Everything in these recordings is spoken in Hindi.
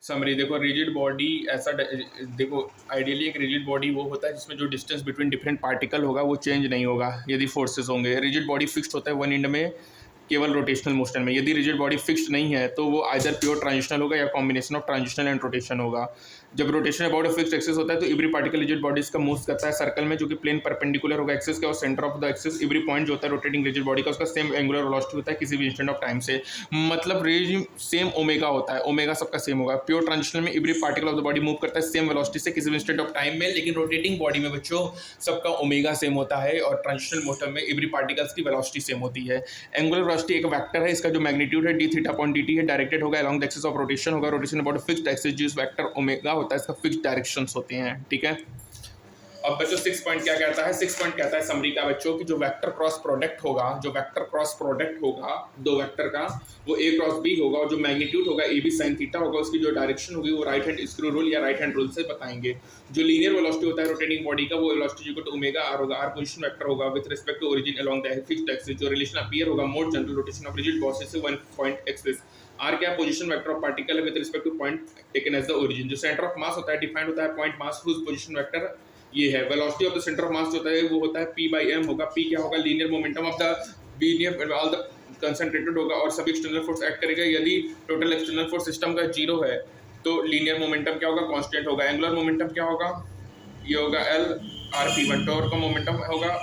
समरी देखो, रिजिड बॉडी ऐसा देखो, आइडियली एक रिजिड बॉडी वो होता है जिसमें जो डिस्टेंस बिटवीन डिफरेंट पार्टिकल होगा वो चेंज नहीं होगा यदि फोर्सेस होंगे। रिजिड बॉडी फिक्स्ड होता है वन एंड में, केवल रोटेशनल मोशन में। यदि रिजिड बॉडी फिक्स्ड नहीं है तो वो आइदर प्योर ट्रांजिशनल होगा या combination of transitional and rotation होगा। जब रोटेशन अबाउट फिक्स्ड एक्सिस होता है तो एवरी पार्टिकल रिजिड बॉडीज का मूव करता है सर्कल में, जो कि प्लेन परपेंडिकुलर होगा एक्सिस के, और centre of the axis every point जो होता है रोटेटिंग रिजिड बॉडी का उसका सेम एंगुलर वेलोसिटी होता है किसी भी इंस्टेंट ऑफ टाइम से। मतलब रेज सेम ओमेगा होता है, ओमेगा सबका सेम होगा। प्योर ट्रांजिशनल में every particle of the body move करता है सेम वेलोसिटी से किसी भी इंस्टेंट ऑफ टाइम में, लेकिन रोटेटिंग बॉडी में बच्चों सबका ओमेगा सेम होता है, और ट्रांजिशनल मोशन में एवरी पार्टिकल्स की वेलोसिटी सेम होती है। एंगुलर वेलोसिटी एक वेक्टर है, इसका जो मैग्नीट्यूड है डी थीटा अपॉन dt है, डायरेक्टेड होगा along the axis of rotation होगा, रोटेशन अबाउट फिक्स्ड एक्सिस, जिस वेक्टर ओमेगा होता है इसका फिक्स्ड डायरेक्शंस होते हैं। ठीक है, अब बच्चों 6 पॉइंट क्या कहता है? 6 पॉइंट कहता है समरी का बच्चों कि जो वेक्टर क्रॉस प्रोडक्ट होगा, जो वेक्टर क्रॉस प्रोडक्ट होगा दो वेक्टर का, वो a क्रॉस b होगा, और जो मैग्नीट्यूड होगा ab sin थीटा होगा, उसकी जो डायरेक्शन होगी वो राइट हैंड स्क्रू रूल या राइट हैंड रूल से बताएंगे। जो लीनियर वेलोसिटी होता है रोटेटिंग बॉडी का, वो velocity equal to omega r होगा। r पोजीशन वेक्टर होगा with respect to origin along the fixed axis. जो रिलेशन अपीयर होगा mode general rotation of rigid body से वन पॉइंट एक्सिस। r क्या पोजीशन वेक्टर ऑफ पार्टिकल है with respect to point taken as the origin. जो सेंटर ऑफ मास होता है डिफाइंड होता है point mass whose position vector ये है। Velocity of the centre of मास जो होता है वो होता है p/m होगा। p क्या होगा? Linear momentum of the linear all the concentrated होगा और सभी एक्सटर्नल फोर्स एक्ट करेगा। यदि टोटल एक्सटर्नल फोर्स सिस्टम का 0 है तो लीनियर मोमेंटम क्या होगा? कांस्टेंट होगा। एंगुलर मोमेंटम क्या होगा? ये होगा L rp1। टॉर्क का मोमेंटम होगा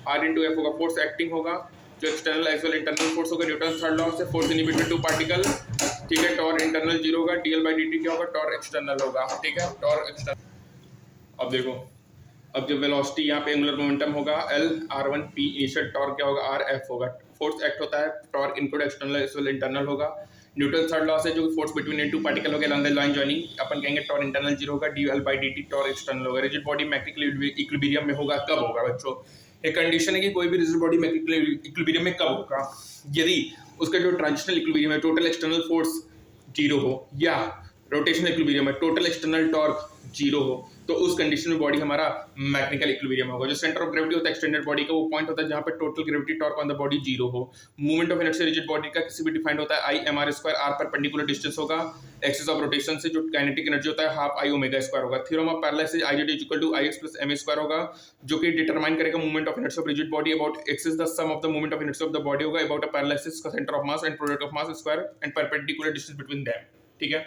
r × f होगा। फोर्स एक्टिंग होगा जो external as well internal force होगा न्यूटन थर्ड लॉ से, force in between two particle. ठीक है, टॉर्क इंटरनल 0 होगा, dl/dt क्या होगा? टॉर्क एक्सटर्नल होगा। ठीक है, टॉर्क एक्सटर्नल। अब देखो, अब जो वेलोसिटी यहाँ पे एंगुलर मोमेंटम होगा L r1p, इनिशियल टॉर्क क्या होगा? rf होगा। फोर्स एक्ट होता है torque input external as well internal होगा। न्यूटन थर्ड लॉ से जो force between any two particle होगा अलॉन्ग द लाइन जॉइनिंग, अपन कहेंगे टॉर्क इंटरनल 0 होगा, dl/dt टॉर्क एक्सटर्नल होगा। रिजिड बॉडी मैकेनिकल इक्विलिब्रियम में होगा, कब होगा बच्चों? एक कंडीशन है कि कोई भी रिजिड बॉडी मैकेनिकल इक्विलिब्रियम में कब होगा? यदि उसका जो ट्रांजिशनल इक्विलिब्रियम है, टोटल एक्सटर्नल फोर्स 0 हो, या रोटेशनल इक्विलिब्रियम है, टोटल एक्सटर्नल टॉर्क 0 हो, तो उस कंडीशन में बॉडी हमारा मैकेनिकल इक्विलिब्रियम होगा। जो सेंटर ऑफ ग्रेविटी होता है एक्सटेंडेड बॉडी का, वो पॉइंट होता है जहां पे total gravity torque on the body 0 हो। Movement of inertia rigid body का किसी भी डिफाइंड होता है I mr², r perpendicular distance होगा, एक्सिस ऑफ रोटेशन से जो काइनेटिक एनर्जी होता है हाफ I ω² होगा। Theorem of parallel IZ equal to IX + ma² होगा, जो कि डिटरमाइन करेगा movement of inertia of rigid body about axis the sum of the movement of inertia of the body होगा अबाउट अ पैरेलल एक्सिस का centre of mass and product of mass square and perpendicular distance between them. ठीक है,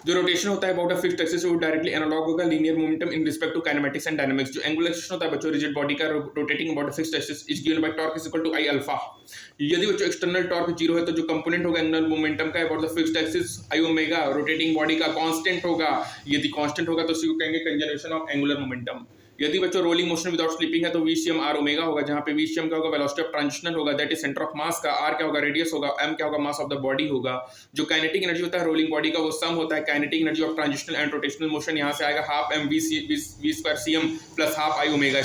जो रोटेशन होता है अबाउट अ फिक्स्ड एक्सिस वो डायरेक्टली एनालॉग होगा linear momentum in respect to kinematics and dynamics. जो एंगुलर एक्सिस होता है बच्चों रिजिड बॉडी का rotating about a fixed axis is given by torque is equal to I alpha. यदि बच्चों एक्सटर्नल टॉर्क 0 है तो जो कंपोनेंट होगा एंगुलर मोमेंटम का about the fixed axis I omega rotating body का कांस्टेंट होगा। यदि कांस्टेंट होगा तो उसी को कहेंगे कंजर्वेशन ऑफ एंगुलर मोमेंटम। यदि बच्चों रोलिंग मोशन विदाउट स्लिपिंग है तो VCM r ओमेगा होगा, जहां पे VCM क्या होगा? वेलोसिटी ऑफ ट्रांजिशनल होगा, दैट इज सेंटर ऑफ मास का। r क्या होगा? रेडियस होगा। m क्या होगा? मास ऑफ द बॉडी होगा। जो काइनेटिक एनर्जी होता है रोलिंग बॉडी का वो सम होता है kinetic energy of transitional and rotational motion, यहां से आएगा half m v² cm plus half I omega.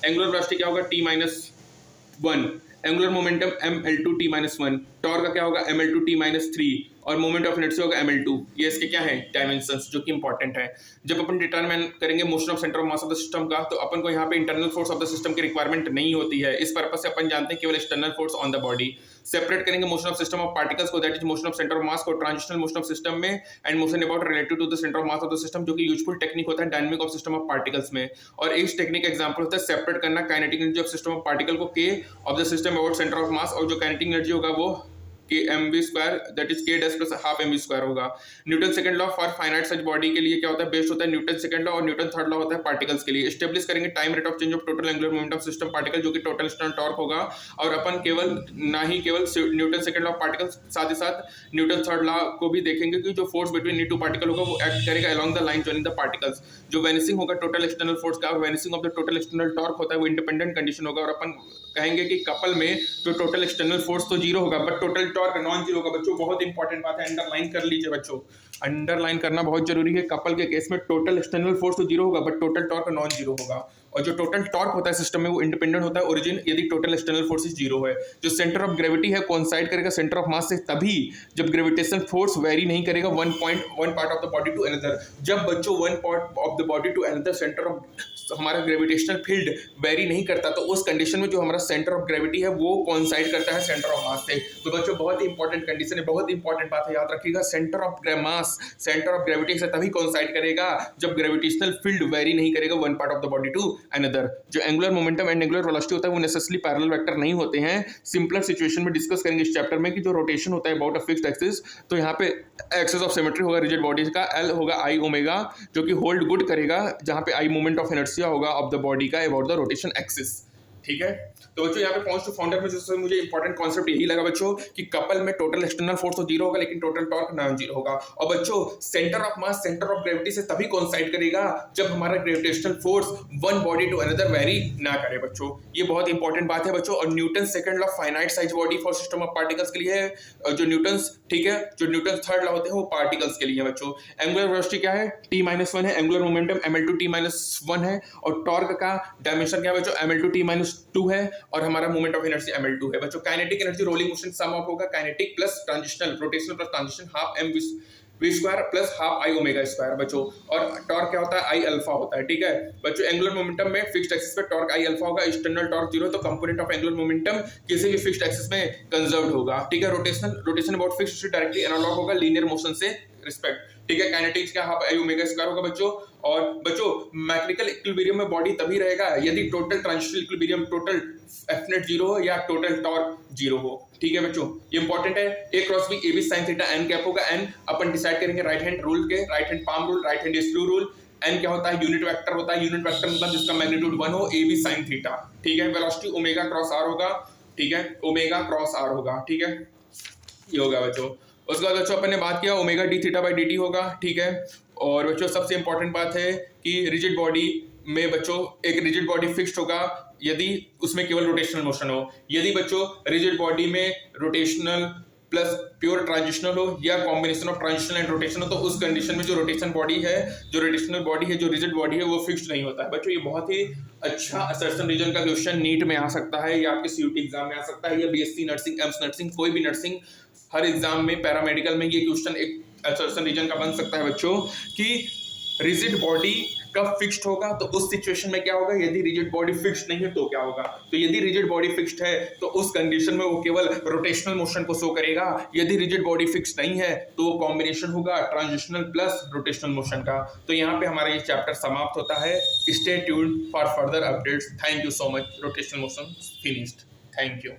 Angular velocity क्या होगा? t-1। Angular momentum ml2 t-1। Torque का क्या होगा? ml2 t-3 और मोमेंट ऑफ इनर्शिया होगा ml2। ये इसके क्या है? डायमेंशंस, जो कि इंपॉर्टेंट है। जब अपन डिटरमाइन करेंगे motion of centre of mass of the system का, तो अपन को यहाँ पे internal force of the system की रिक्वायरमेंट नहीं होती है। इस पर्पस से अपन जानते हैं केवल external force on the body. Separate करेंगे motion of system of particles को, that is motion of centre of mass को, ट्रांजिशनल मोशन ऑफ सिस्टम में, and motion about related to the centre of mass of the system, जो कि यूजफुल टेक्निक होता है dynamic of system of particles में। और इस टेक्निक का एग्जांपल होता है सेपरेट करना kinetic energy of system of particle को K of the system about centre of मास, और जो काइनेटिक एनर्जी होगा वो mv² that is k' plus half mv² होगा। Newton second law for finite such body के लिए क्या होता है? बेस्ड होता है न्यूटन सेकंड लॉ, और न्यूटन थर्ड लॉ होता है पार्टिकल्स के लिए। एस्टेब्लिश करेंगे time rate of change of total angular momentum system particle, जो कि टोटल एक्सटर्नल टॉर्क होगा। और अपन केवल Newton second law of particles, साथ ही साथ न्यूटन थर्ड लॉ को भी देखेंगे कि जो force between any two particle होगा वो एक्ट करेगा along the line joining the particles. जो वेनिसिंग होगा टोटल एक्सटर्नल फोर्स का, और vanishing of the total external torque होता है वो इंडिपेंडेंट कंडीशन होगा। और अपन कहेंगे कि कपल में जो टोटल एक्सटर्नल फोर्स तो 0 होगा बट टोटल टॉर्क नॉन 0 होगा। बच्चों बहुत इंपॉर्टेंट बात है, अंडरलाइन कर लीजिए बच्चों, अंडरलाइन करना बहुत जरूरी है। कपल के केस में टोटल एक्सटर्नल फोर्स तो 0 होगा बट टोटल टॉर्क नॉन 0 होगा। और जो टोटल टॉर्क होता है सिस्टम में वो इंडिपेंडेंट होता है ओरिजिन यदि टोटल एक्सटर्नल फोर्सेस जीरो है। जो सेंटर ऑफ ग्रेविटी है कोइंसाइड करेगा सेंटर ऑफ मास से तभी जब ग्रेविटेशनल फोर्स वेरी नहीं करेगा one part of the body to another. जब बच्चों one part of the body to another centre of हमारा ग्रेविटेशनल फील्ड वेरी नहीं करता तो उस कंडीशन में जो हमारा सेंटर ऑफ ग्रेविटी है वो कोइंसाइड करता है सेंटर ऑफ मास से। तो बच्चों बहुत ही इंपॉर्टेंट कंडीशन है, बहुत इंपॉर्टेंट बात है, याद रखिएगा। Centre of mass centre of gravity से तभी कोइंसाइड करेगा जब ग्रेविटेशनल फील्ड वेरी नहीं करेगा one part of the body to another. जो angular momentum and angular velocity होता है वो नेसेसरली पैरेलल वेक्टर नहीं होते हैं। सिंपलर सिचुएशन में डिस्कस करेंगे इस चैप्टर में कि जो रोटेशन होता है अबाउट अ फिक्स्ड एक्सिस, तो यहाँ पे एक्सिस ऑफ सिमेट्री होगा रिजिड बॉडीज का, एल होगा आई ओमेगा जो कि होल्ड गुड करेगा, जहाँ पे आई मोमेंट ऑफ इनर्शिया होगा ऑफ द बॉडी का अबाउट द रोटेशन एक्सिस। ठीक है, तो बच्चों यहाँ पे पॉइंट्स टू फाउंडर में जो मुझे इंपॉर्टेंट कॉन्सेप्ट यही लगा बच्चों कि कपल में टोटल एक्सटर्नल फोर्स तो जीरो होगा लेकिन टोटल टॉर्क नॉन जीरो होगा। और बच्चों centre of mass centre of gravity से तभी कोइंसाइड करेगा जब हमारा gravitational force one body to another vary ना करे बच्चों। ये बहुत इंपॉर्टेंट बात है बच्चों। और Newton second law finite size body for system of particles के लिए है, जो न्यूटन ठीक है जो न्यूटन थर्ड लॉ होते हैं वो पार्टिकल्स के लिए बच्चों। एंगुलर वेलोसिटी क्या है t-1 है, एंगुलर मोमेंटम ml2 t-1 है और टॉर्क का डायमेंशन क्या है बच्चों ml2 t-2 है और हमारा मोमेंट ऑफ इनर्शिया ml2 है बच्चों। Kinetic energy rolling motion sum of होगा kinetic plus transitional rotational plus transition half m v square plus half I omega square बच्चों। और टॉर्क क्या होता है आई अल्फा होता है। ठीक है बच्चों, एंगुलर मोमेंटम में फिक्स्ड एक्सिस पे टॉर्क आई अल्फा होगा, एक्सटर्नल टॉर्क जीरो, तो कंपोनेंट ऑफ एंगुलर मोमेंटम किसी भी फिक्स्ड एक्सिस में कंजर्व्ड होगा। ठीक है, rotation about fixed directly analog होगा लीनियर मोशन से रिस्पेक्ट। ठीक है, काइनेटिक्स का हाफ आई ओमेगा स्क्वायर होगा बच्चों। और बच्चों मैकेनिकल इक्विलिब्रियम में बॉडी तभी रहेगा यदि total transitional equilibrium total F net zero हो या टोटल टॉर्क जीरो हो। ठीक है बच्चों, ये इंपॉर्टेंट है। A cross B A B sine theta N cap होगा, एन अपन डिसाइड करेंगे राइट हैंड रूल के, right hand palm rule, right hand screw rule. N क्या होता है यूनिट वेक्टर होता है, यूनिट वेक्टर मतलब जिसका मैग्नीट्यूड 1 हो, ए बी साइन थीटा। ठीक है, वेलोसिटी ओमेगा क्रॉस आर होगा। ठीक है, ओमेगा क्रॉस आर होगा। ठीक है, ये होगा बच्चों। उसके बाद बच्चों अपन ने बात किया omega D theta by D T होगा। ठीक है, और बच्चों सबसे इंपॉर्टेंट बात है कि रिजिड बॉडी में बच्चों एक रिजिड बॉडी फिक्स्ड होगा यदि उसमें केवल रोटेशनल मोशन हो। यदि बच्चों रिजिड बॉडी में रोटेशनल प्लस प्योर ट्रांजिशनल हो या combination of transitional and rotation हो तो उस कंडीशन में जो रोटेशनल बॉडी है, जो रोटेशनल बॉडी है, जो रिजिड बॉडी है वो फिक्स्ड नहीं होता है बच्चों। ये बहुत ही अच्छा असर्शन रीजन का क्वेश्चन नीट में आ सकता है या आपके सीयूटी एग्जाम में आ सकता है या बीएससी नर्सिंग एम्स नर्सिंग कोई भी नर्सिंग हर एग्जाम में पैरामेडिकल में ये क्वेश्चन एक असर्शन रीजन का बन सकता है बच्चों कि रिजिड बॉडी कब फिक्स्ड होगा। तो उस सिचुएशन में क्या होगा यदि रिजिड बॉडी फिक्स्ड नहीं है तो क्या होगा। तो यदि रिजिड बॉडी फिक्स्ड है तो उस कंडीशन में वो केवल रोटेशनल मोशन को शो करेगा। यदि रिजिड बॉडी फिक्स्ड नहीं है तो वो कॉम्बिनेशन होगा ट्रांजिशनल प्लस रोटेशनल मोशन का। तो यहाँ पे हमारा ये चैप्टर समाप्त होता है। Stay tuned for further updates. Thank you so much. Rotational motion finished. Thank you.